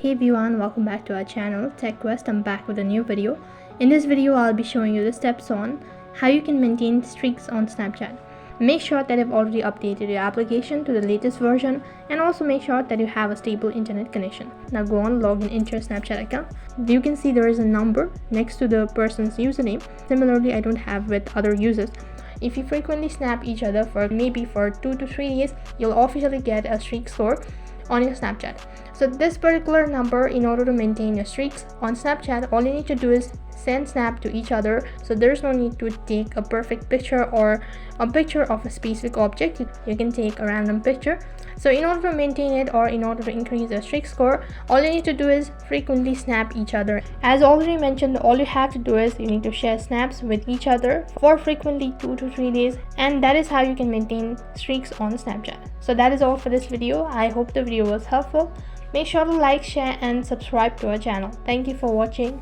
Hey everyone, welcome back to our channel Tech Quest. I'm back with a new video. In this video, I'll be showing you the steps on how you can maintain streaks on Snapchat. Make sure that you've already updated your application to the latest version, and also make sure that you have a stable internet connection. Now go on, log in into your Snapchat account. You can see there is a number next to the person's username. Similarly, I don't have with other users. If you frequently snap each other for maybe 2 to 3 days, you'll officially get a streak score on your Snapchat. So this particular number, in order to maintain your streaks on Snapchat, all you need to do is send snap to each other. So there's no need to take a perfect picture or a picture of a specific object. You can take a random picture. So in order to maintain it, or in order to increase your streak score, all you need to do is frequently snap each other. As already mentioned, all you have to do is you need to share snaps with each other for frequently 2 to 3 days, and that is how you can maintain streaks on Snapchat. So that is all for this video. I hope the video was helpful. Make sure to like, share and subscribe to our channel. Thank you for watching.